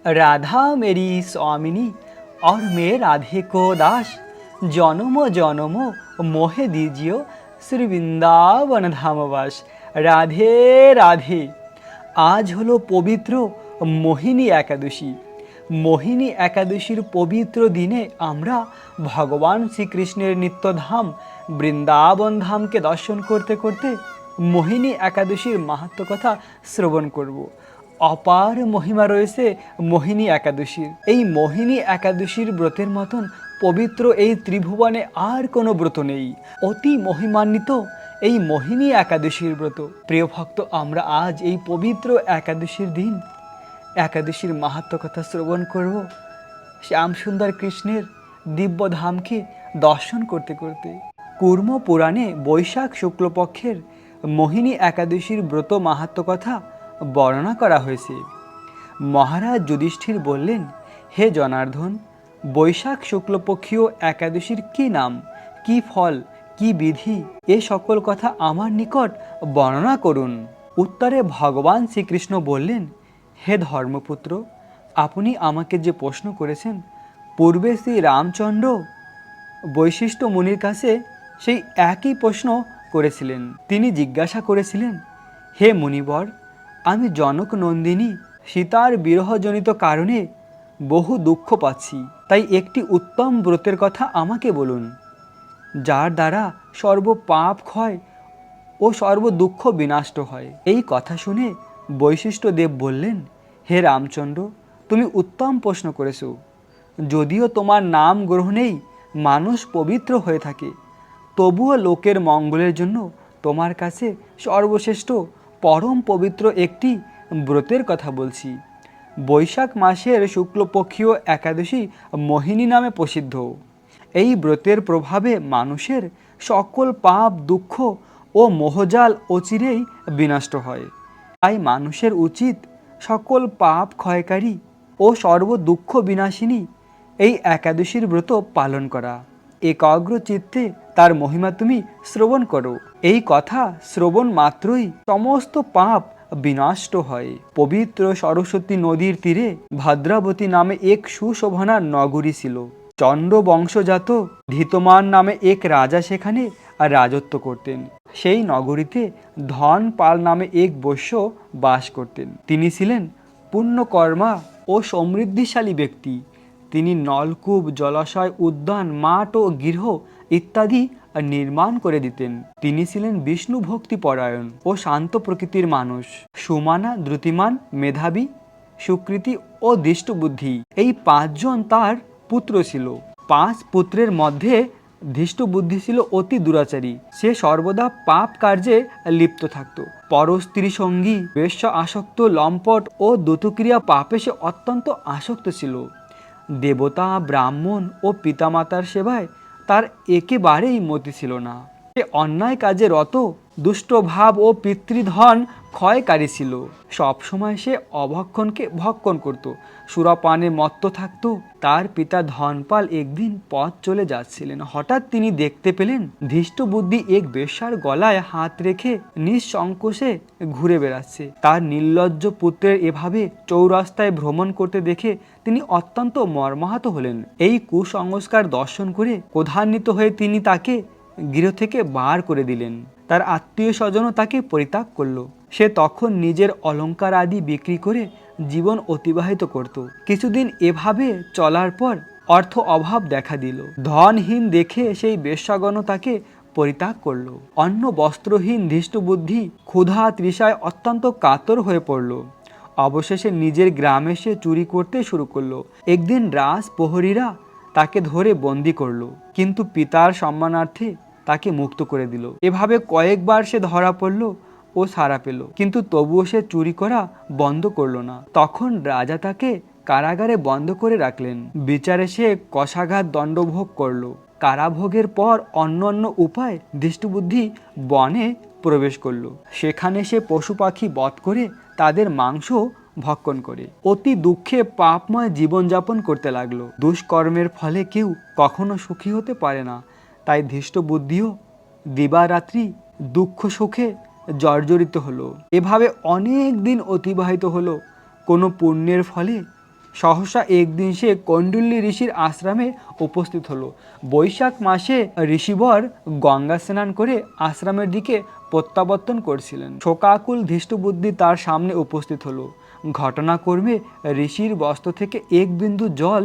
राधा मेरी स्वामिनी और मैं राधे को दास, जन्म जन्म मोहे दीजियो श्री বৃন্দাবন ধামবাস। রাধে রাধে। আজ হলো পবিত্র মোহিনী একাদশী। মোহিনী একাদশীর পবিত্র দিনে আমরা ভগবান শ্রীকৃষ্ণের নিত্যধাম বৃন্দাবন ধামকে দর্শন করতে করতে মোহিনী একাদশীর মাহাত্ম্য কথা শ্রবণ করব। অপার মহিমা রয়েছে মোহিনী একাদশীর। এই মোহিনী একাদশীর ব্রতের মতন পবিত্র এই ত্রিভুবনে আর কোনো ব্রত নেই। অতি মহিমান্বিত এই মোহিনী একাদশীর ব্রত। প্রিয় ভক্ত, আমরা আজ এই পবিত্র একাদশীর দিন একাদশীর মাহাত্ম্য কথা শ্রবণ করব শ্যাম সুন্দর কৃষ্ণের দিব্য ধামকে দর্শন করতে করতে। কুর্ম পুরাণে বৈশাখ শুক্লপক্ষের মোহিনী একাদশীর ব্রত মাহাত্ম্য কথা বর্ণনা করা হয়েছে। মহারাজ যুধিষ্ঠির বললেন, হে জনার্দন, বৈশাখ শুক্লপক্ষীয় একাদশীর কী নাম, কী ফল, কী বিধি, এ সকল কথা আমার নিকট বর্ণনা করুন। উত্তরে ভগবান শ্রীকৃষ্ণ বললেন, হে ধর্মপুত্র, আপনি আমাকে যে প্রশ্ন করেছেন, পূর্বে শ্রী রামচন্দ্র বৈশিষ্ট্য মুনির কাছে সেই একই প্রশ্ন করেছিলেন। তিনি জিজ্ঞাসা করেছিলেন, হে মুনিবর, আমি জনক নন্দিনী সীতার বিরহজনিত কারণে বহু দুঃখ পাচ্ছি, তাই একটি উত্তম ব্রতের কথা আমাকে বলুন, যার দ্বারা সর্ব পাপ ক্ষয় ও সর্ব দুঃখ বিনষ্ট হয়। এই কথা শুনে বৈশিষ্ট্য দেব বললেন, হে রামচন্দ্র, তুমি উত্তম প্রশ্ন করেছ। যদিও তোমার নাম গ্রহণেই মানুষ পবিত্র হয়ে থাকে, তবুও লোকের মঙ্গলের জন্য তোমার কাছে সর্বশ্রেষ্ঠ পরম পবিত্র একটি ব্রতের কথা বলছি। বৈশাখ মাসের শুক্লপক্ষীয় একাদশী মোহিনী নামে প্রসিদ্ধ। এই ব্রতের প্রভাবে মানুষের সকল পাপ দুঃখ ও মোহজাল অচিরেই বিনষ্ট হয়। তাই মানুষের উচিত সকল পাপ ক্ষয়কারী ও সর্ব দুঃখ বিনাশিনী এই একাদশীর ব্রত পালন করা। একাগ্র চিত্তে তার মহিমা তুমি শ্রবণ করো। এই কথা শ্রবণ মাত্রই সমস্ত পাপ বিনষ্ট হয়। পবিত্র সরস্বতী নদীর তীরে ভদ্রাবতী নামে এক সুশোভনা নগরী ছিল। চন্দ্র বংশজাত ধৃতমান নামে এক রাজা সেখানে রাজত্ব করতেন। সেই নগরীতে ধনপাল নামে এক বৈশ্য বাস করতেন। তিনি ছিলেন পুণ্যকর্মা ও সমৃদ্ধিশালী ব্যক্তি। তিনি নলকূপ, জলাশয়, উদ্যান, মাঠ ও গৃহ ইত্যাদি নির্মাণ করে দিতেন। তিনি ছিলেন বিষ্ণু ভক্তি পরায়ণ ও শান্ত প্রকৃতির মানুষ। সুমানা, দ্রুতিমান, মেধাবী, সুকৃতি ও দৃষ্টবুদ্ধি এই পাঁচজন তার পুত্র ছিল। পাঁচ পুত্রের মধ্যে ধৃষ্টবুদ্ধি ছিল অতি দুরাচারী। সে সর্বদা পাপ কার্যে লিপ্ত থাকত। পরস্ত্রী সঙ্গী, বেশ্য আসক্ত, লম্পট ও দূতক্রিয়া পাপে সে অত্যন্ত আসক্ত ছিল। দেবতা, ব্রাহ্মণ ও পিতামাতার সেবায় তার একেবারেই মতি ছিল না। সে অন্যায় কাজে রত, দুষ্টভাব ও পিতৃধন ক্ষয়কারী ছিল। সবসময় সে অভক্ষণকে ভক্ষণ করত, সুরাপানে মত্ত থাকত। তার পিতা ধনপাল একদিন পথ চলে যাচ্ছিলেন। হঠাৎ তিনি দেখতে পেলেন ধৃষ্টবুদ্ধি এক বেশ্যার গলায় হাত রেখে নিঃসংকোচে ঘুরে বেড়াচ্ছে। তার নির্লজ্জ পুত্রের এভাবে চৌরাস্তায় ভ্রমণ করতে দেখে তিনি অত্যন্ত মর্মাহত হলেন। এই কুসংস্কার দর্শন করে ক্রোধান্বিত হয়ে তিনি তাকে গৃহ থেকে বার করে দিলেন। তার আত্মীয় স্বজনও তাকে পরিত্যাগ করল। সে তখন নিজের অলংকার আদি বিক্রি করে জীবন অতিবাহিত করত। কিছুদিন এভাবে চলার পর অর্থ অভাব দেখা দিল। ধনহীন দেখে সেই বেশ্যাগণ তাকে পরিত্যাগ করল। অন্ন বস্ত্রহীন ধৃষ্টবুদ্ধি ক্ষুধা তৃষায় অত্যন্ত কাতর হয়ে পড়ল। অবশেষে নিজের গ্রামে সে চুরি করতে শুরু করলো। একদিন রাজ প্রহরীরা তাকে ধরে বন্দি করলো, কিন্তু পিতার সম্মানার্থে তাকে মুক্ত করে দিল। এভাবে কয়েকবার সে ধরা পড়ল ও ছাড়া পেল, কিন্তু তবুও সে চুরি করা বন্ধ করলো না। তখন রাজা তাকে কারাগারে বন্ধ করে রাখলেন। বিচারে সে কষাঘাত দণ্ডভোগ করলো। কারাভোগের পর অন্য অন্য উপায় ধৃষ্টবুদ্ধি বনে প্রবেশ করলো। সেখানে সে পশু পাখি বধ করে তাদের মাংস ভক্ষণ করে অতি দুঃখে পাপময় জীবনযাপন করতে লাগলো। দুষ্কর্মের ফলে কেউ কখনো সুখী হতে পারে না, তাই ধৃষ্টবুদ্ধিও দিবারাত্রি দুঃখ সুখে জর্জরিত হলো। এভাবে অনেক দিন অতিবাহিত হলো। কোনো পুণ্যের ফলে সহসা একদিন সে কৌন্ডিল্য ঋষির আশ্রমে উপস্থিত হলো। বৈশাখ মাসে ঋষিবর গঙ্গা স্নান করে আশ্রমের দিকে প্রত্যাবর্তন করছিলেন। শোকাকুল ধৃষ্টবুদ্ধি তার সামনে উপস্থিত হলো। ঘটনাক্রমে ঋষির বস্ত্র থেকে এক বিন্দু জল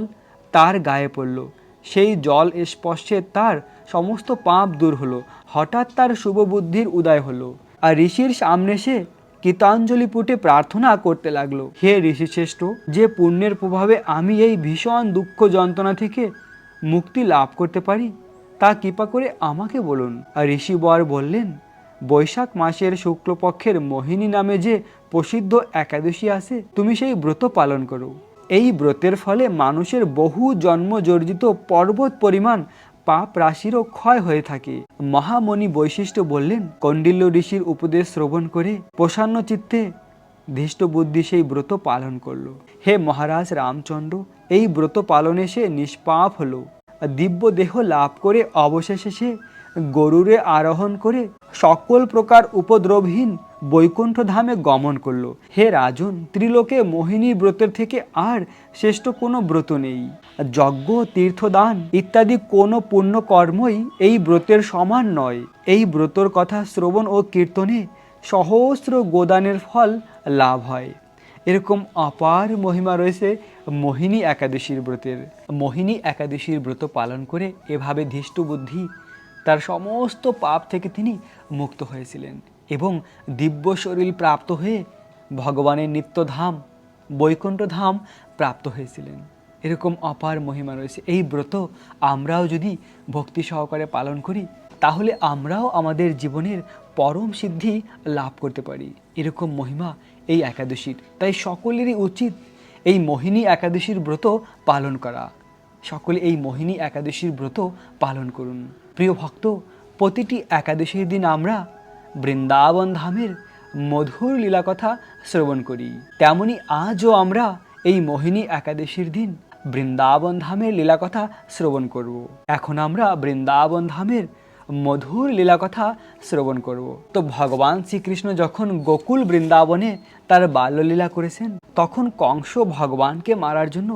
তার গায়ে পড়ল। সেই জল স্পর্শে তার সমস্ত পাপ দূর হলো। হঠাৎ তার শুভবুদ্ধির উদয় হলো, আর ঋষির সামনে সে কৃতাঞ্জলি পুটে প্রার্থনা করতে লাগলো, হে ঋষিশ্রেষ্ঠ, যে পুণ্যের প্রভাবে আমি এই ভীষণ দুঃখ যন্ত্রণা থেকে মুক্তি লাভ করতে পারি তা কৃপা করে আমাকে বলুন। আর ঋষিবর বললেন, বৈশাখ মাসের শুক্লপক্ষের মোহিনী নামে যে প্রসিদ্ধ একাদশী আছে, তুমি সেই ব্রত পালন করো। এই ব্রতের ফলে মানুষের বহু জন্মজর্জিত পর্বত পরিমাণ পাপ রাশিরও ক্ষয় হয়ে থাকে। মহামণি বৈশিষ্ট্য বললেন, কৌন্ডিল্য ঋষির উপদেশ শ্রবণ করে প্রসন্ন চিত্তে ধৃষ্টবুদ্ধি সেই ব্রত পালন করল। হে মহারাজ রামচন্দ্র, এই ব্রত পালনে সে নিষ্পাপ হলো। দিব্য দেহ লাভ করে অবশেষে সে গরুরে আরোহণ করে সকল প্রকার উপদ্রবহীন বৈকুণ্ঠ ধামে গমন করল। হে রাজন, ত্রিলোকে মোহিনী ব্রতের থেকে আর শ্রেষ্ঠ কোনো ব্রত নেই। যজ্ঞ, তীর্থদান ইত্যাদি কোনো পুণ্য কর্মই এই ব্রতের সমান নয়। এই ব্রতর কথা শ্রবণ ও কীর্তনে সহস্র গোদানের ফল লাভ হয়। এরকম অপার মহিমা রয়েছে মোহিনী একাদশীর ব্রতের। মোহিনী একাদশীর ব্রত পালন করে এভাবে ধৃষ্টবুদ্ধি তার সমস্ত পাপ থেকে তিনি মুক্ত হয়েছিলেন এবং দিব্য শরীর প্রাপ্ত হয়ে ভগবানের নিত্যধাম বৈকুণ্ঠ ধাম প্রাপ্ত হয়েছিলেন। এরকম অপার মহিমা রয়েছে। এই ব্রত আমরাও যদি ভক্তি সহকারে পালন করি তাহলে আমরাও আমাদের জীবনের পরম সিদ্ধি লাভ করতে পারি। এরকম মহিমা এই একাদশীর। তাই সকলেরই উচিত এই মোহিনী একাদশীর ব্রত পালন করা। সকলে এই মোহিনী একাদশীর ব্রত পালন করুন। প্রিয় ভক্ত, প্রতিটি একাদশীর দিন আমরা বৃন্দাবন ধামের মধুর লীলাকথা শ্রবণ করি। তেমনি আজও আমরা এই মোহিনী একাদশীর দিন বৃন্দাবন ধামের লীলাকথা শ্রবণ করব। এখন আমরা বৃন্দাবন ধামের মধুর লীলাকথা শ্রবণ করব। তো ভগবান শ্রীকৃষ্ণ যখন গোকুল বৃন্দাবনে তার বাল্যলীলা করেছেন, তখন কংস ভগবানকে মারার জন্য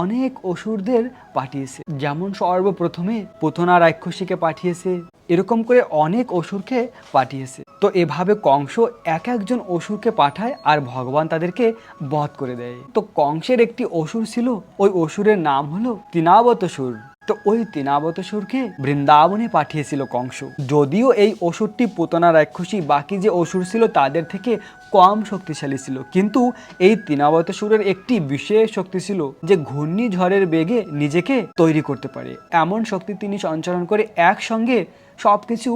অনেক অসুরদের পাঠিয়েছে। যেমন সর্বপ্রথমে পুতনা রাক্ষসীকে পাঠিয়েছে, এরকম করে অনেক অসুরকে পাঠিয়েছে। তো এভাবে কংস এক একজন অসুরকে পাঠায় আর ভগবান তাদেরকে বধ করে দেয়। তো কংসের একটি অসুর ছিল, ওই অসুরের নাম হলো তৃণাবতসুর। তো ওই তৃণাবতসুরকে বৃন্দাবনে পাঠিয়েছিল কংস। যদিও এই অসুরটি পুতনা রাক্ষসী বাকি যে অসুর ছিল তাদের থেকে কম শক্তিশালী ছিল, কিন্তু এই তৃণাবতসুরের একটি বিশেষ শক্তি ছিল যে ঘূর্ণিঝড়ের বেগে নিজেকে তৈরি করতে পারে। এমন শক্তি তিনি সঞ্চালন করে একসঙ্গে সবকিছু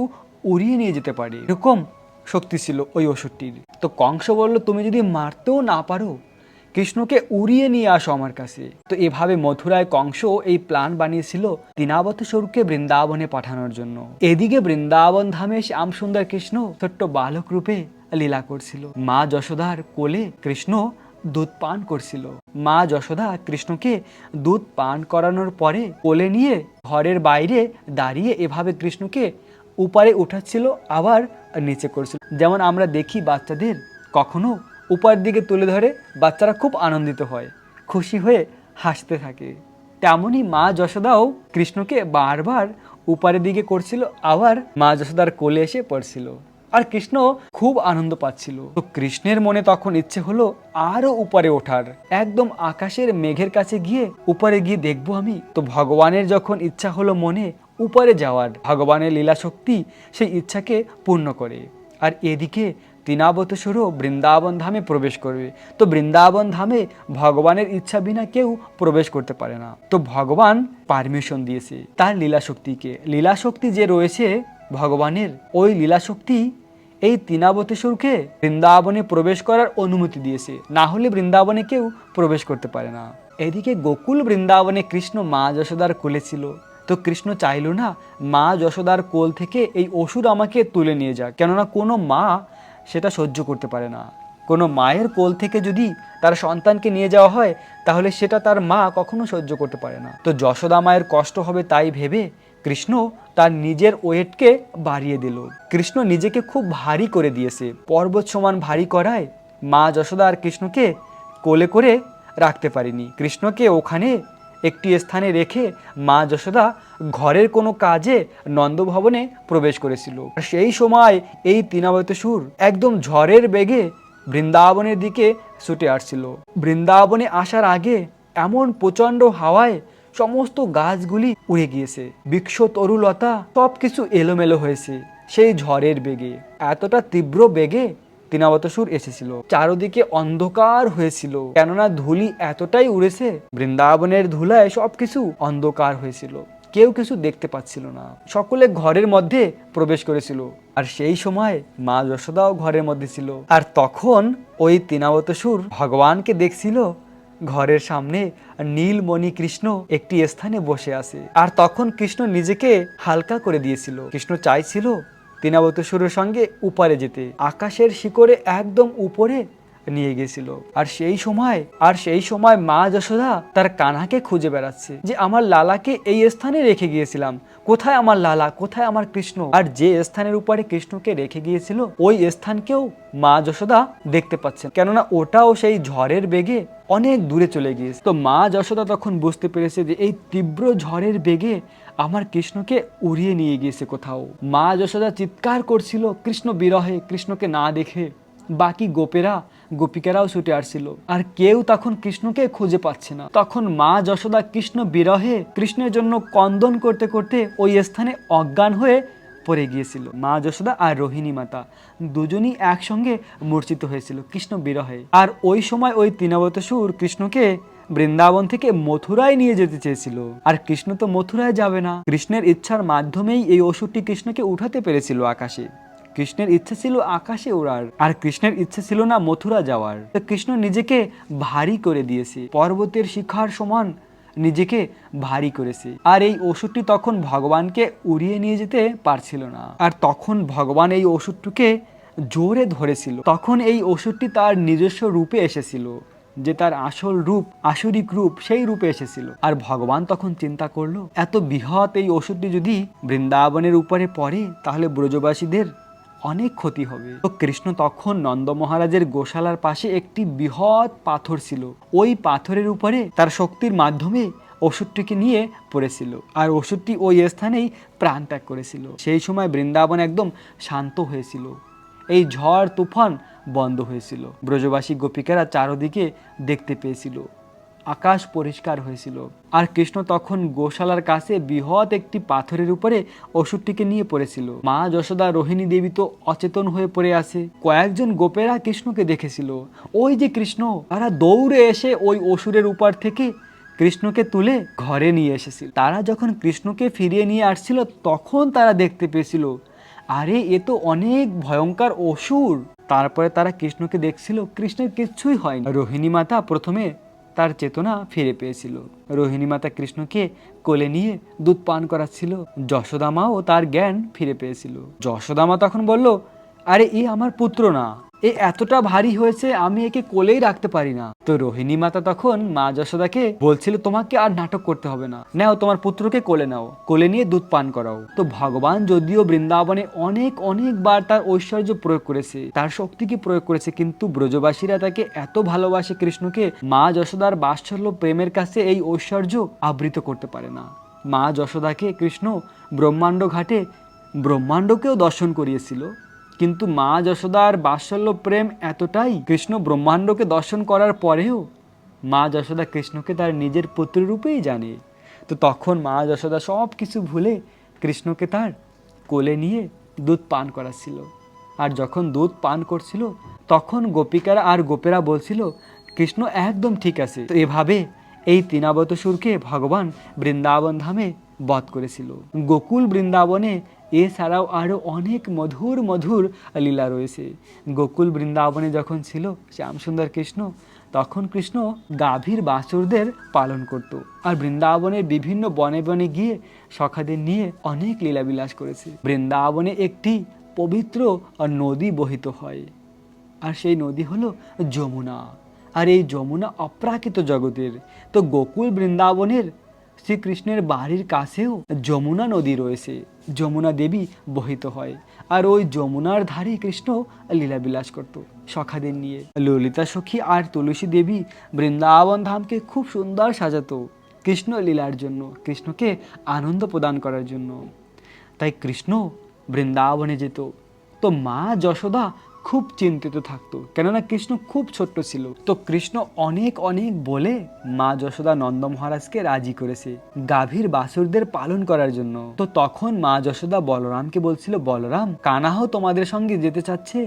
উড়িয়ে নিয়ে যেতে পারে, এরকম শক্তি ছিল ওই অসুরটির। তো কংস বলল, তুমি যদি মারতেও না পারো, কৃষ্ণকে উড়িয়ে নিয়ে আসো আমার কাছে। তো এভাবে মথুরায় কংস এই প্ল্যান বানিয়েছিল তৃণাবতসুরকে বৃন্দাবনে পাঠানোর জন্য। এদিকে বৃন্দাবন ধামে শ্যাম সুন্দর কৃষ্ণ ছোট্ট বালক রূপে লীলা করছিল। মা যশোদার কোলে কৃষ্ণ দুধ পান করছিল। মা যশোদা কৃষ্ণকে দুধ পান করানোর পরে কোলে নিয়ে ঘরের বাইরে দাঁড়িয়ে এভাবে কৃষ্ণকে উপরে উঠাচ্ছিল, আবার নিচে করছিল। যেমন আমরা দেখি বাচ্চাদের কখনো উপর দিকে তুলে ধরে বাচ্চারা খুব আনন্দিত হয়, খুশি হয়ে হাসতে থাকে, তেমনই মা যশোদাও কৃষ্ণকে বারবার উপরের দিকে করছিল, আবার মা যশোদার কোলে এসে পড়ছিল, আর কৃষ্ণ খুব আনন্দ পাচ্ছিল। তো কৃষ্ণের মনে তখন ইচ্ছে হলো আরো উপরে ওঠার, একদম আকাশের মেঘের কাছে গিয়ে উপরে গিয়ে দেখবো আমি। তো ভগবানের যখন ইচ্ছা হলো মনে উপরে যাওয়ার, ভগবানের লীলা শক্তি সেই ইচ্ছাকে পূর্ণ করে। আর এদিকে তৃণাবতসুরও বৃন্দাবন ধামে প্রবেশ করবে। তো বৃন্দাবন ধামে ভগবানের ইচ্ছা বিনা কেউ প্রবেশ করতে পারে না। তো ভগবান পারমিশন দিয়েছে তার লীলা শক্তিকে। লীলা শক্তি যে রয়েছে ভগবানের, ওই লীলা শক্তি এই তৃণাবতসুরকে বৃন্দাবনে প্রবেশ করার অনুমতি দিয়েছে, না হলে বৃন্দাবনে কেউ প্রবেশ করতে পারে না। এদিকে গোকুল বৃন্দাবনে কৃষ্ণ মা যশোদার কোলে ছিল। তো কৃষ্ণ চাইল না মা যশোদার কোল থেকে এই অসুর আমাকে তুলে নিয়ে যাক, কেননা কোনো মা সেটা সহ্য করতে পারে না। কোনো মায়ের কোল থেকে যদি তার সন্তানকে নিয়ে যাওয়া হয় তাহলে সেটা তার মা কখনো সহ্য করতে পারে না। তো যশোদা মায়ের কষ্ট হবে তাই ভেবে কৃষ্ণ তার নিজের ওয়েটকে বাড়িয়ে দিল। কৃষ্ণ নিজেকে খুব ভারী করে দিয়েছে, পর্বত সমান ভারী করায় মা যশোদা আর কৃষ্ণকে কোলে করে রাখতে পারিনি। কৃষ্ণকে ওখানে একটি স্থানে রেখে মা যশোদা ঘরের কোনো কাজে নন্দভবনে প্রবেশ করেছিল। সেই সময় এই তৃণাবতসুর একদম ঝড়ের বেগে বৃন্দাবনের দিকে ছুটে আসছিল। বৃন্দাবনে আসার আগে এমন প্রচণ্ড হাওয়ায় সমস্ত গাছগুলি উড়ে গিয়েছে, বৃক্ষ তরুলতা সবকিছু এলোমেলো হয়েছে সেই ঝড়ের বেগে। এতটা তীব্র বেগে তৃণাবতসুর এসেছিল, চারদিকে অন্ধকার হয়েছিল, কেননা ধুলি এতটাই উড়েছে, বৃন্দাবনের ধুলায় সবকিছু অন্ধকার হয়েছিল, কেউ কিছু দেখতে পাচ্ছিল না, সকলে ঘরের মধ্যে প্রবেশ করেছিল। আর সেই সময় মা যশোদাও ঘরের মধ্যে ছিল। আর তখন ওই তৃণাবতসুর ভগবানকে দেখছিল ঘরের সামনে নীলমণি কৃষ্ণ একটি স্থানে বসে আছে। আর তখন কৃষ্ণ নিজেকে হালকা করে দিয়েছিল। কৃষ্ণ চাইছিল তৃণাবতসুরের সঙ্গে উপরে যেতে, আকাশের শিকড়ে একদম উপরে নিয়ে গেছিল। আর সেই সময় মা যশোদা তার কানাকে খুঁজে বেড়াচ্ছে যে আমার লালাকে এই স্থানে রেখে গিয়েছিলাম, কোথায় আমার লালা, কোথায় আমার কৃষ্ণ। আর যে স্থানের উপরে কৃষ্ণকে রেখে গিয়েছিল ওই স্থানকেও মা যশোদা দেখতে পাচ্ছেন, কেননা ওটাও সেই ঝড়ের বেগে অনেক দূরে চলে গিয়েছে। তো মা যশোদা তখন বুঝতে পেরেছে যে এই তীব্র ঝড়ের বেগে আমার কৃষ্ণকে উড়িয়ে নিয়ে গিয়েছে কোথাও। মা যশোদা চিৎকার করছিল কৃষ্ণ বিরহে, কৃষ্ণকে না দেখে। বাকি গোপিকারাও ছুটে আসছিল, আর কেউ তখন কৃষ্ণকে খুঁজে পাচ্ছে না। তখন মা যশোদা কৃষ্ণ বিরহে কৃষ্ণের জন্য কন্দন করতে করতে ওই স্থানে অজ্ঞান হয়ে পড়ে গিয়েছিল। মা যশোদা আর রোহিণী মাতা দুজনই একসঙ্গে মূর্ছিত হয়েছিল কৃষ্ণ বিরহে। আর ওই সময় ওই তৃণাবতসুর কৃষ্ণকে বৃন্দাবন থেকে মথুরায় নিয়ে যেতে চেয়েছিল। আর কৃষ্ণ তো মথুরায় যাবে না, কৃষ্ণের ইচ্ছার মাধ্যমেই এই অসুরটি কৃষ্ণকে উঠাতে পেরেছিল আকাশে। কৃষ্ণের ইচ্ছা ছিল আকাশে ওড়ার, আর কৃষ্ণের ইচ্ছা ছিল না মথুরা যাওয়ার। তো কৃষ্ণ নিজেকে ভারী করে দিয়েছে, পর্বতের শিখার সমান নিজেকে ভারী করেছে। আর এই অসুরটি তখন ভগবানকে উড়িয়ে নিয়ে যেতে পারছিল না। আর তখন ভগবান এই অসুরটিকে জোরে ধরেছিল। তখন এই অসুরটি তার নিজস্ব রূপে এসেছিল, যে তার আসল রূপ, আসরিক রূপ, সেই রূপে এসেছিল। আর ভগবান তখন চিন্তা করলো এত বৃহৎ এই অসুরটি যদি বৃন্দাবনের উপরে পড়ে তাহলে ব্রজবাসীদের অনেক ক্ষতি হবে। তো কৃষ্ণ তখন নন্দ মহারাজের গোশালার পাশে একটি বৃহৎ পাথর ছিল, ওই পাথরের উপরে তার শক্তির মাধ্যমে অসুরটিকে নিয়ে পড়েছিল। আর অসুরটি ওই স্থানেই প্রাণ ত্যাগ করেছিল। সেই সময় বৃন্দাবন একদম শান্ত হয়েছিল, এই ঝড় তুফান বন্ধ হয়েছিল। ব্রজবাসী গোপিকারা চারদিকে দেখতে পেয়েছিল, আকাশ পরিষ্কার হয়েছিল। আর কৃষ্ণ তখন গোশালার কাছে বৃহৎ একটি পাথরের উপরে অসুরটিকে নিয়ে পড়েছিল। মা যশোদা, রোহিণী দেবী তো অচেতন হয়ে পড়ে আছে। কয়েকজন গোপেরা কৃষ্ণকে দেখেছিল, ওই যে কৃষ্ণ, তারা দৌড়ে এসে ওই অসুরের উপর থেকে কৃষ্ণকে তুলে ঘরে নিয়ে এসেছিল। তারা যখন কৃষ্ণকে ফিরিয়ে নিয়ে আসছিল তখন তারা দেখতে পেয়েছিল আরে এ তো অনেক ভয়ঙ্কর অসুর। তারপরে তারা কৃষ্ণকে দেখছিল, কৃষ্ণের কিচ্ছুই হয়নি। রোহিণী মাতা প্রথমে তার চেতনা ফিরে পেয়েছিল। রোহিণী মাতা কৃষ্ণকে কোলে নিয়ে দুধ পান করাচ্ছিল। যশোদা মাও তার জ্ঞান ফিরে পেয়েছিল। যশোদা মা তখন বলল, আরে এ আমার পুত্র না, এ এতটা ভারী হয়েছে আমি একে কোলেই রাখতে পারি না। তো রোহিণী মাতা তখন মা যশোদাকে বলছিল, তোমাকে আর নাটক করতে হবে না, নাও তোমার পুত্রকে কোলে নাও, কোলে নিয়ে দুধ পান করাও। তো ভগবান যদিও বৃন্দাবনে অনেকবার তার ঐশ্বর্য প্রয়োগ করেছে, তার শক্তিকে প্রয়োগ করেছে, কিন্তু ব্রজবাসীরা তাকে এত ভালোবাসে কৃষ্ণকে, মা যশোদার বাৎসল্য প্রেমের কাছে এই ঐশ্বর্য আবৃত করতে পারে না। মা যশোদাকে কৃষ্ণ ব্রহ্মাণ্ড ঘাটে ব্রহ্মাণ্ডকেও দর্শন করিয়েছিল, কিন্তু মা যশোদার বাৎসল্য প্রেম এতটাই, কৃষ্ণ ব্রহ্মাণ্ডকে দর্শন করার পরেও মা যশোদা কৃষ্ণকে তার নিজের পুত্র রূপেই জানে। তো তখন মা যশোদা সব কিছু ভুলে কৃষ্ণকে তার কোলে নিয়ে দুধ পান করাচ্ছিল। আর যখন দুধ পান করছিল তখন গোপিকারা আর গোপেরা বলছিল, কৃষ্ণ একদম ঠিক আছে। তো এভাবে এই তৃণাবতসুরকে ভগবান বৃন্দাবন ধামে বধ করেছিল। গোকুল বৃন্দাবনে এছাড়াও আরও অনেক মধুর মধুর লীলা রয়েছে। গোকুল বৃন্দাবনে যখন ছিল শ্যামসুন্দর কৃষ্ণ, তখন কৃষ্ণ গাভীর বাছুরদের পালন করত। আর বৃন্দাবনের বিভিন্ন বনে বনে গিয়ে সখাদের নিয়ে অনেক লীলাবিলাস করেছে। বৃন্দাবনে একটি পবিত্র নদী বহিত হয়, আর সেই নদী হলো যমুনা। আর এই যমুনা অপ্রাকৃত জগতের। তো গোকুল বৃন্দাবনের শ্রীকৃষ্ণের বাড়ির কাছেও যমুনা নদী রয়েছে, যমুনা দেবী বহিত হয়। আর ওই যমুনার ধারে কৃষ্ণ লীলাবিলাস করত। সখাদের নিয়ে। ললিতা সখী আর তুলসী দেবী বৃন্দাবন ধামকে খুব সুন্দর সাজাতো কৃষ্ণ লীলার জন্য, কৃষ্ণকে আনন্দ প্রদান করার জন্য। তাই কৃষ্ণ বৃন্দাবনে যেত, তো মা যশোদা খুব চিন্তিত থাকতো, কেননা কৃষ্ণ খুব ছোট্ট ছিল। তো কৃষ্ণ অনেক অনেক বলে মা যশোদা নন্দ মহারাজকে রাজি করেছে গাভীর বাছুরদের পালন করার জন্য। তো তখন মা যশোদা বলরামকে বলছিল, বলরাম, কানাহও তোমাদের সঙ্গে যেতে চাচ্ছে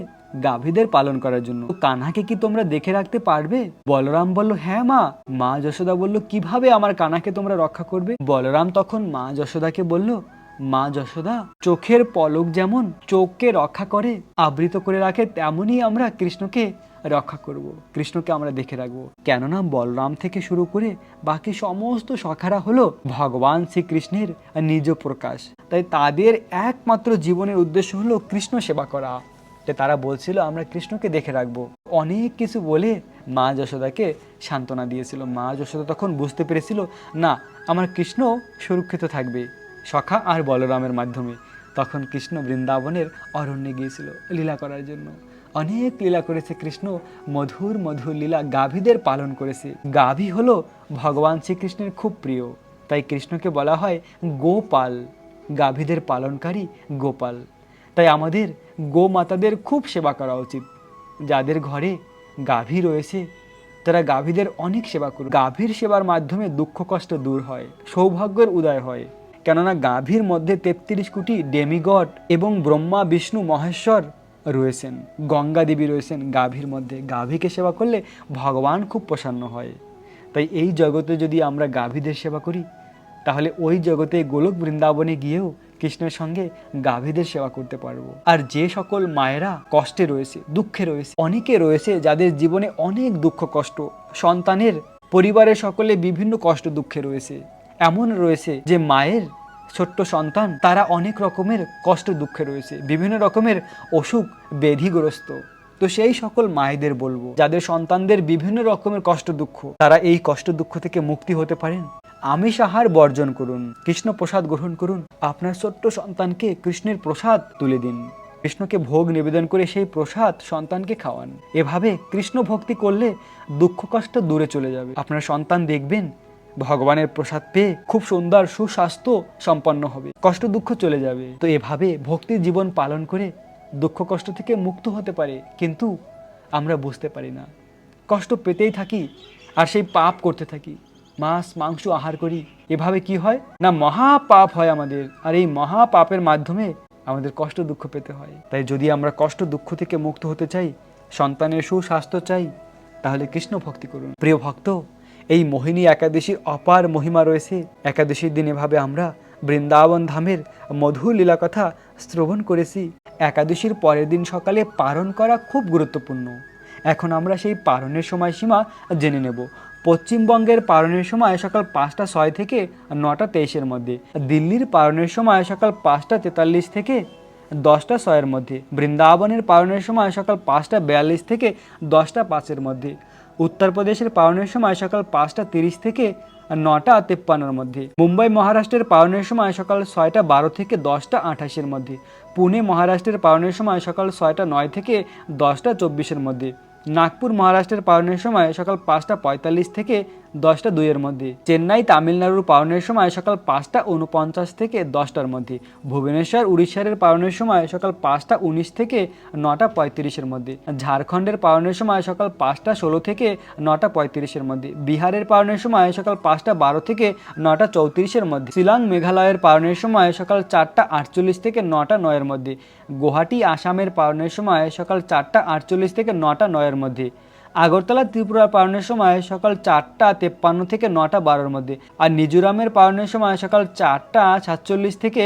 গাভীদের পালন করার জন্য, কানাকে কি তোমরা দেখে রাখতে পারবে? বলরাম বলল, হ্যাঁ মা। মা যশোদা বলল, কিভাবে আমার কানাকে তোমরা রক্ষা করবে? বলরাম তখন মা যশোদাকে বলল, মা যশোদা, চোখের পলক যেমন চোখকে রক্ষা করে, আবৃত করে রাখে, তেমনই আমরা কৃষ্ণকে রক্ষা করব, কৃষ্ণকে আমরা দেখে রাখবো। কেননা বলরাম থেকে শুরু করে বাকি সমস্ত সখারা হলো ভগবান শ্রীকৃষ্ণের নিজ প্রকাশ। তাই তাদের একমাত্র জীবনের উদ্দেশ্য হলো কৃষ্ণ সেবা করা। তাই তারা বলছিল আমরা কৃষ্ণকে দেখে রাখবো। অনেক কিছু বলে মা যশোদাকে সান্ত্বনা দিয়েছিল। মা যশোদা তখন বুঝতে পেরেছিল, না, আমার কৃষ্ণ সুরক্ষিত থাকবে সখা আর বলরামের মাধ্যমে। তখন কৃষ্ণ বৃন্দাবনের অরণ্যে গিয়েছিল লীলা করার জন্য। অনেক লীলা করেছে কৃষ্ণ, মধুর মধুর লীলা গাভীদের পালন করেছে। গাভী হলো ভগবান শ্রীকৃষ্ণের খুব প্রিয়, তাই কৃষ্ণকে বলা হয় গোপাল, গাভীদের পালনকারী গোপাল। তাই আমাদের গোমাতাদের খুব সেবা করা উচিত। যাদের ঘরে গাভী রয়েছে তারা গাভীদের অনেক সেবা করুন। গাভীর সেবার মাধ্যমে দুঃখ কষ্ট দূর হয়, সৌভাগ্যের উদয় হয়। কেননা গাভীর মধ্যে 33 কোটি ডেমিগড এবং ব্রহ্মা বিষ্ণু মহেশ্বর রয়েছেন, গঙ্গা দেবী রয়েছেন গাভীর মধ্যে। গাভীকে সেবা করলে ভগবান খুব প্রসন্ন হয়। তাই এই জগতে যদি আমরা গাভীদের সেবা করি, তাহলে ওই জগতে গোলক বৃন্দাবনে গিয়েও কৃষ্ণের সঙ্গে গাভীদের সেবা করতে পারবো। আর যে সকল মায়েরা কষ্টে রয়েছে, দুঃখে রয়েছে, অনেকে রয়েছে যাদের জীবনে অনেক দুঃখ কষ্ট, সন্তানের, পরিবারের সকলে বিভিন্ন কষ্ট দুঃখে রয়েছে। এমন রয়েছে যে মায়ের ছোট্ট সন্তান, তারা অনেক রকমের কষ্ট দুঃখে রয়েছে, বিভিন্ন রকমের অসুখ ব্যাধিগ্রস্ত। তো সেই সকল মায়েদের বলবো, যাদের সন্তানদের বিভিন্ন রকমের কষ্ট দুঃখ, তারা এই কষ্ট দুঃখ থেকে মুক্তি হতে পারেন। আমিষ আহার বর্জন করুন, কৃষ্ণ প্রসাদ গ্রহণ করুন, আপনার ছোট্ট সন্তানকে কৃষ্ণের প্রসাদ তুলে দিন, কৃষ্ণকে ভোগ নিবেদন করে সেই প্রসাদ সন্তানকে খাওয়ান। এভাবে কৃষ্ণ ভক্তি করলে দুঃখ কষ্ট দূরে চলে যাবে। আপনার সন্তান দেখবেন ভগবানের প্রসাদ পেয়ে খুব সুন্দর সুস্বাস্থ্য সম্পন্ন হবে, কষ্ট দুঃখ চলে যাবে। তো এভাবে ভক্তির জীবন পালন করে দুঃখ কষ্ট থেকে মুক্ত হতে পারে, কিন্তু আমরা বুঝতে পারি না, কষ্ট পেতেই থাকি আর সেই পাপ করতে থাকি, মাছ মাংস আহার করি। এভাবে কি হয় না, মহাপাপ হয় আমাদের, আর এই মহাপাপের মাধ্যমে আমাদের কষ্ট দুঃখ পেতে হয়। তাই যদি আমরা কষ্ট দুঃখ থেকে মুক্ত হতে চাই, সন্তানের সুস্বাস্থ্য চাই, তাহলে কৃষ্ণ ভক্তি করুন। প্রিয় ভক্ত, এই মোহিনী একাদশীর অপার মহিমা রয়েছে। একাদশীর দিন এভাবে আমরা বৃন্দাবন ধামের মধুর লীলা কথা শ্রবণ করেছি। একাদশীর পরের দিন সকালে পারণ করা খুব গুরুত্বপূর্ণ। এখন আমরা সেই পারণের সময়সীমা জেনে নেব। পশ্চিমবঙ্গের পারণের সময় সকাল 5টা 6 থেকে 9টা 23-এর মধ্যে, দিল্লির পারণের সময় সকাল 5টা 43 থেকে 10টা 6-এর মধ্যে, বৃন্দাবনের পারণের সময় সকাল 5টা 42 থেকে 10টা 5-এর মধ্যে, উত্তরপ্রদেশের পারণের সময় সকাল 5টা 30 থেকে 9টা 53-এর মধ্যে, মুম্বাই মহারাষ্ট্রের পারণের সময় সকাল 6টা 12 থেকে 10টা 28-এর মধ্যে, পুনে মহারাষ্ট্রের পারণের সময় সকাল 6টা 9 থেকে 10টা 24-এর মধ্যে, নাগপুর মহারাষ্ট্রের পারণের সময় সকাল 5টা 45 থেকে 10টা 2-এর মধ্যে, চেন্নাই তামিলনাড়ুর পারণের সময় সকাল 5টা 49 থেকে 10টার মধ্যে, ভুবনেশ্বর উড়িষ্যার পারণের সময় সকাল 5টা 19 থেকে 9টা 35-এর মধ্যে, ঝাড়খণ্ডের পারণের সময় সকাল 5টা 16 থেকে 9টা 35-এর মধ্যে, বিহারের পারণের সময় সকাল 5টা 12 থেকে 9টা 34-এর মধ্যে, শিলং মেঘালয়ের পারণের সময় সকাল 4টা 48 থেকে 9টা 9-এর মধ্যে, গুয়াহাটি আসামের পারণের সময় সকাল 4টা 48 থেকে 9টা 9-এর মধ্যে, আগরতলা ত্রিপুরার পালনের সময় সকাল 4টা 53 থেকে 9টা 12-এর মধ্যে, আর মিজোরামের পালনের সময় সকাল 4টা 47 থেকে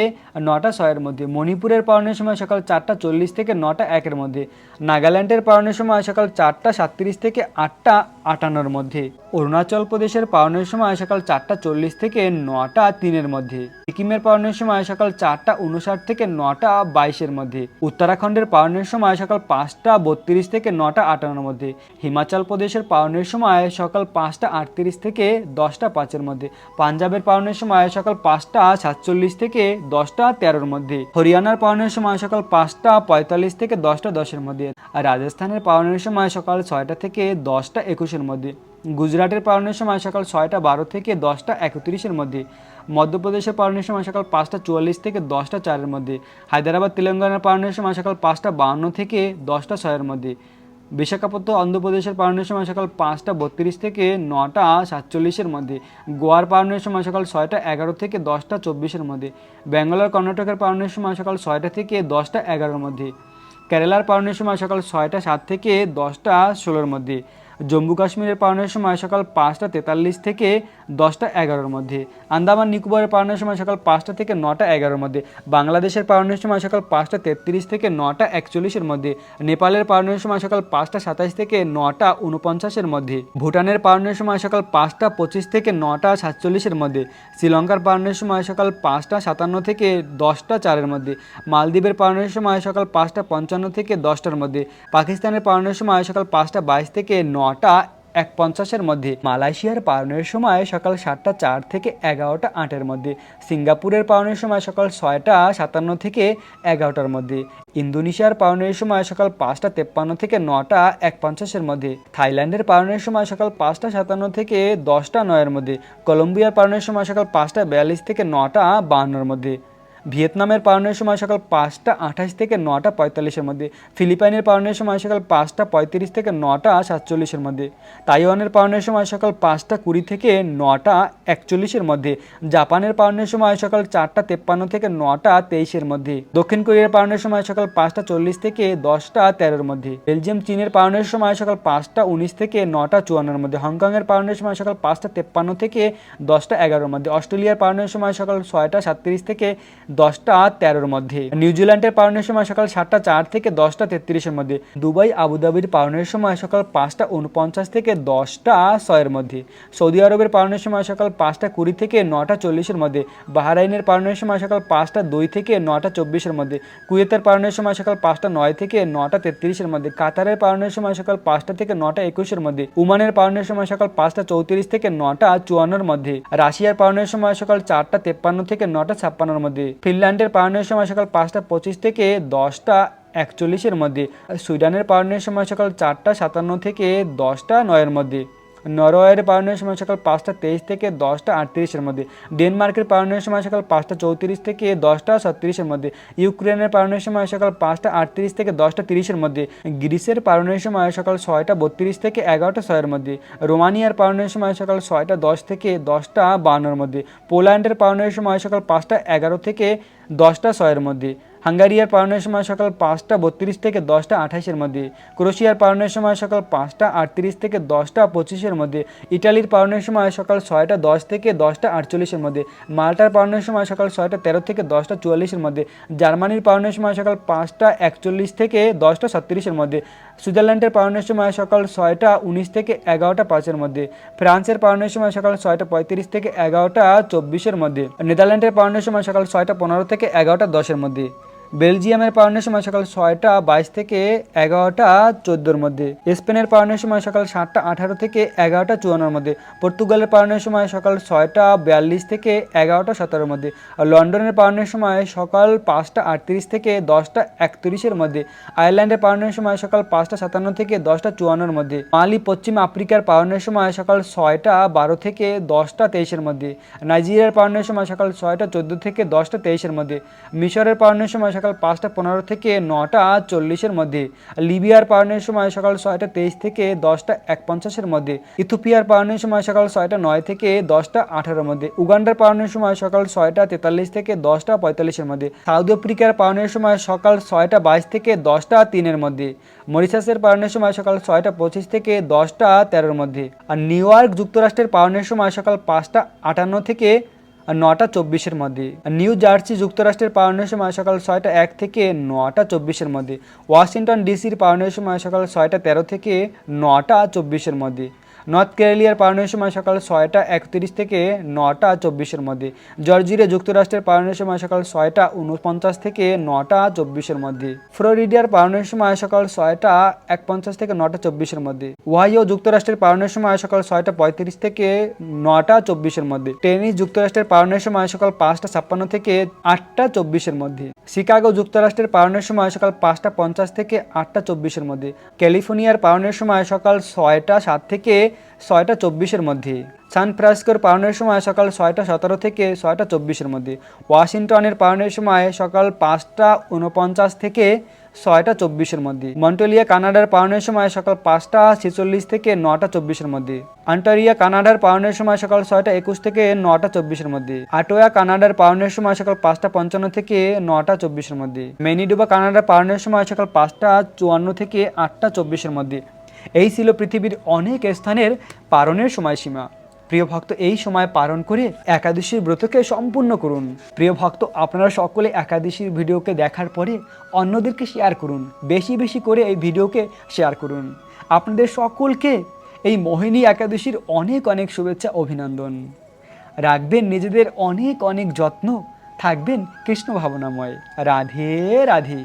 9টা 6-এর মধ্যে, মণিপুরের পালনের সময় সকাল 4টা 40 থেকে 9টা 1-এর মধ্যে, নাগাল্যান্ডের পালনের সময় সকাল 4টা 37 থেকে 8টা 58-এর মধ্যে, অরুণাচল প্রদেশের পালনের সময় সকাল 4টা 40 থেকে 9টা 3-এর মধ্যে, সিকিমের পালনের সময় সকাল 4টা 59 থেকে 9টা 22-এর মধ্যে, উত্তরাখণ্ডের পালনের সময় সকাল 5টা 32 থেকে 9টা 58-এর মধ্যে, হিমাচল প্রদেশের পালনের সময় সকাল 5টা 38 থেকে 10টা 5-এর মধ্যে, পাঞ্জাবের পালনের সময় সকাল 5টা 47 থেকে 10টা 13-এর মধ্যে, হরিয়ানার পালনের সময় সকাল 5টা 45 থেকে 10টা 10-এর মধ্যে, মধ্যে। আর রাজস্থানের পাওয়ানোর সময় সকাল 6টা থেকে 10টা 21-এর মধ্যে। গুজরাটের পাওয়ানোর সময় সকাল 6টা 12 থেকে 10টা 31-এর মধ্যে। মধ্যপ্রদেশের পাওয়ানোর সময় সকাল 5টা 44 থেকে 10টা 4-এর মধ্যে। হায়দ্রাবাদ তেলেঙ্গানার পাওয়ানোর সময় সকাল 5টা 52 থেকে 10টা 6-এর মধ্যে। বিশাখাপত্তনম অন্ধ্রপ্রদেশের পাওয়ানোর সময় সকাল 5টা 32 থেকে 9টা 47-এর মধ্যে। গোয়ার পাওয়ানোর সময় সকাল 6টা 11 থেকে 10টা 24-এর মধ্যে। ব্যাঙ্গালোর কর্ণাটকের পাওয়ানোর সময় সকাল 6টা থেকে 10টা 11-এর মধ্যে। কেরালার পাওয়ানোর সময় সকাল 6টা 7 থেকে 10টা 16-এর মধ্যে। জম্মু কাশ্মীরের পাওয়ানোর সময় সকাল 5টা 43 থেকে 10টা 11-এর মধ্যে। আন্দামান নিকোবরের পাওয়ানোর সময় সকাল 5টা থেকে 9টা 11-এর মধ্যে। বাংলাদেশের পাওয়ানোর সময় সকাল 5টা 33 থেকে 9টা 41-এর মধ্যে। নেপালের পাওয়ানোর সময় সকাল 5টা 27 থেকে 9টা 49-এর মধ্যে। ভুটানের পাওয়ানোর সময় সকাল 5টা 25 থেকে 9টা 47-এর মধ্যে। শ্রীলঙ্কার পাওয়ানোর সময় সকাল 5টা 57 থেকে 10টা 4-এর মধ্যে। মালদ্বীপের পাওয়ানোর সময় সকাল 5টা 55 থেকে 10টার মধ্যে। পাকিস্তানের পাওয়ানোর সময় সকাল 5টা 22 থেকে 9টা 1:50-এর মধ্যে। মালয়েশিয়ার পাওয়ানোর সময় সকাল 7টা 4 থেকে 11টা 8-এর মধ্যে। সিঙ্গাপুরের পাওয়ানোর সময় সকাল 6টা 57 থেকে 11টার মধ্যে। ইন্দোনেশিয়ার পাওয়ানোর সময় সকাল 5টা 53 থেকে 9টা 1:50-এর মধ্যে। থাইল্যান্ডের পাওয়ানোর সময় সকাল 5টা 57 থেকে 10টা 9-এর মধ্যে। কলম্বিয়ার পাওয়ানোর সময় সকাল 5টা 42 থেকে 9টা 52-এর মধ্যে। ভিয়েতনামের পাওয়ানোর সময় সকাল 5টা 28 থেকে 9টা 45-এর মধ্যে। ফিলিপাইনের পাওয়ানোর সময় সকাল 5টা 35 থেকে 9টা 47-এর মধ্যে। তাইওয়ানের পাওয়ানোর সময় সকাল 5টা 20 থেকে 9টা 41-এর মধ্যে। জাপানের পাওয়ানোর সময় সকাল 4টা 53 থেকে 9টা 23-এর মধ্যে। দক্ষিণ কোরিয়ার পাওয়ানোর সময় সকাল 5টা 40 থেকে 10টা 13-এর মধ্যে। বেলজিয়াম চীনের পাওয়ানোর সময় সকাল 5টা 19 থেকে 9টা 54-এর মধ্যে। হংকংয়ের পাওয়ানোর সময় সকাল 5টা 53 থেকে 10টা 11-এর মধ্যে। অস্ট্রেলিয়ার পাওয়ানোর সময় সকাল 6টা 37 থেকে 10টা 13-এর মধ্যে। নিউজিল্যান্ডের পাওয়ানোর সময় সকাল 7টা 4 থেকে 10টা 33-এর মধ্যে। দুবাই আবুধাবির পাওয়ানোর সময় সকাল 5টা 49 থেকে 10টা 6-এর মধ্যে। সৌদি আরবের পাওয়ানোর সময় সকাল 5টা 20 থেকে 9টা 40-এর মধ্যে। বাহরাইনের পাওয়ানোর সময় সকাল 5টা 2 থেকে 9টা 24-এর মধ্যে। কুয়েতের পাওয়ানোর সময় সকাল 5টা 9 থেকে 9টা 33-এর মধ্যে। কাতারের পাওয়ানোর সময় সকাল 5টা থেকে 9টা 21-এর মধ্যে। ওমানের পাওয়ানোর সময় সকাল 5টা 34 থেকে 9টা 54-এর মধ্যে। রাশিয়ার পাওয়ানোর সময় সকাল 4টা 53 থেকে 9টা 56-এর মধ্যে। ফিনল্যান্ডের পাওয়ানোর সময় সকাল 5টা 25 থেকে 10টা 41-এর মধ্যে। সুইডেনের পাওয়ানোর সময় সকাল 4টা 57 থেকে 10টা 9-এর মধ্যে। নরওয়ের পাওয়ানোর সময় সকাল 5টা 23 থেকে 10টা 38-এর মধ্যে। ডেনমার্কের পাওয়ানোর সময় সকাল 5টা 34 থেকে 10টা 36-এর মধ্যে। ইউক্রেনের পাওয়ানোর সময় সকাল 5টা 38 থেকে 10টা 30-এর মধ্যে। গ্রিসের পাওয়ানোর সময় সকাল 6টা 32 থেকে 11টা 6-এর মধ্যে। রোমানিয়ার পাওয়ানোর সময় সকাল 6টা 10 থেকে 10টা 52-এর মধ্যে। পোল্যান্ডের পাওয়ানোর সময় সকাল 5টা 11 থেকে 10টা 6-এর মধ্যে। হাঙ্গারিয়ার পাওয়ানোর সময় সকাল 5টা 32 থেকে 10টা 28-এর মধ্যে। ক্রোয়েশিয়ার পাওয়ানোর সময় সকাল 5টা 38 থেকে 10টা 25-এর মধ্যে। ইটালির পাওয়ানোর সময় সকাল 6টা 10 থেকে 10টা 48-এর মধ্যে। মাল্টার পাওয়ানোর সময় সকাল 6টা 13 থেকে 10টা 44-এর মধ্যে। জার্মানির পাওয়ানোর সময় সকাল 5টা 41 থেকে 10টা 37-এর মধ্যে। সুইজারল্যান্ডের পাওয়ানোর সময় সকাল 6টা 19 থেকে 11টা 5-এর মধ্যে। ফ্রান্সের পাওয়ানোর সময় সকাল 6টা 35 থেকে 11টা 24-এর মধ্যে। নেদারল্যান্ডের পাওয়ানোর সময় সকাল 6টা 15 থেকে 11টা 10-এর মধ্যে। বেলজিয়ামের পাওয়ানোর সময় সকাল 6টা 22 থেকে 11টা 14-এর মধ্যে। স্পেনের পাওয়ানোর সময় সকাল 7টা 18 থেকে 11টা 54-এর মধ্যে। পর্তুগালের পাওয়ানোর সময় সকাল 6টা 42 থেকে 11টা 17-এর মধ্যে। আর লন্ডনের পাওয়ানোর সময় সকাল 5টা 38 থেকে 10টা 31-এর মধ্যে। আয়ারল্যান্ডের পাওয়ানোর সময় সকাল 5টা 57 থেকে 10টা 54-এর মধ্যে। মালি পশ্চিম আফ্রিকার পাওয়ানোর সময় সকাল 6টা 12 থেকে 10টা 23-এর মধ্যে। নাইজেরিয়ার পাওয়ানোর সময় সকাল 6টা 14 থেকে 10টা 23-এর মধ্যে। মিশরের পাওয়ানোর সময় সকাল 5টা 15 থেকে 9টা 40-এর মধ্যে। লিবিয়ার পাওয়ানোর সময় সকাল 6টা 23 থেকে 10টা 1:50-এর মধ্যে। ইথিওপিয়ার পাওয়ানোর সময় সকাল 6টা 9 থেকে 10টা 18-এর মধ্যে। উগান্ডার পাওয়ানোর সময় সকাল 6টা 43 থেকে 10টা 45-এর মধ্যে। সাউথ আফ্রিকার পাওয়ানোর সময় সকাল 6টা 22 থেকে 10টা 3-এর মধ্যে। মরিশাসের পাওয়ানোর সময় সকাল 6টা 25 থেকে 10টা 13-এর মধ্যে। আর নিউ ইয়র্ক যুক্তরাষ্ট্রের পাওয়ানোর সময় সকাল 5টা 58 থেকে 9টা 24-এর মধ্যে। নিউ জার্সি যুক্তরাষ্ট্রের পাওয়ানোর সময় সকাল 6টা 1 থেকে 9টা 24-এর মধ্যে। ওয়াশিংটন ডিসির পাওয়ানোর সময় সকাল 6টা 13 থেকে 9টা 24-এর মধ্যে। নর্থ ক্যারোলিনার পালনের সময় সকাল 6টা 31 থেকে 9টা 24-এর মধ্যে। জর্জিয়া যুক্তরাষ্ট্রের পালনের সময় সকাল 6টা 49 থেকে 9টা 24-এর মধ্যে। ফ্লোরিডার পালনের সময় সকাল 6টা 51 থেকে 9টা 24-এর মধ্যে। ওহাইও যুক্তরাষ্ট্রের পালনের সময় সকাল 6টা 35 থেকে 9টা 24-এর মধ্যে। টেনিস যুক্তরাষ্ট্রের পালনের সময় সকাল 5টা 56 থেকে 8টা 24-এর মধ্যে। শিকাগো যুক্তরাষ্ট্রের পালনের সময় সকাল 5টা 50 থেকে 8টা 24-এর মধ্যে। ক্যালিফোর্নিয়ার পালনের সময় সকাল 6টা 7 থেকে 6টা 24-এর মধ্যে। সান ফ্রান্সিসকোর পালনের সময় সকাল 6টা 17 থেকে 6টা 24-এর মধ্যে। ওয়াশিংটনের পালনের সময় সকাল 5টা 49 থেকে 6টা 24-এর মধ্যে। মন্ট্রিয়াল কানাডার পালনের সময় সকাল 5টা 46 থেকে 9টা 24-এর মধ্যে। অন্টারিও কানাডার পালনের সময় সকাল 6টা 21 থেকে 9টা 24-এর মধ্যে। আটোয়া কানাডার পালনের সময় সকাল 5টা 55 থেকে 9টা 24-এর মধ্যে। ম্যানিটোবা কানাডার পালনের সময় সকাল 5টা 54 থেকে 8টা 24-এর মধ্যে। এই ছিল পৃথিবীর অনেক স্থানের পালনের সময়সীমা। প্রিয় ভক্ত, এই সময় পালন করে একাদশীর ব্রতকে সম্পূর্ণ করুন। প্রিয় ভক্ত, আপনারা সকলে একাদশীর ভিডিওকে দেখার পরে অন্যদেরকে শেয়ার করুন, বেশি বেশি করে এই ভিডিওকে শেয়ার করুন। আপনাদের সকলকে এই মোহিনী একাদশীর অনেক অনেক শুভেচ্ছা, অভিনন্দন। রাখবেন নিজেদের অনেক অনেক যত্ন, থাকবেন কৃষ্ণ ভাবনাময়। রাধে রাধে।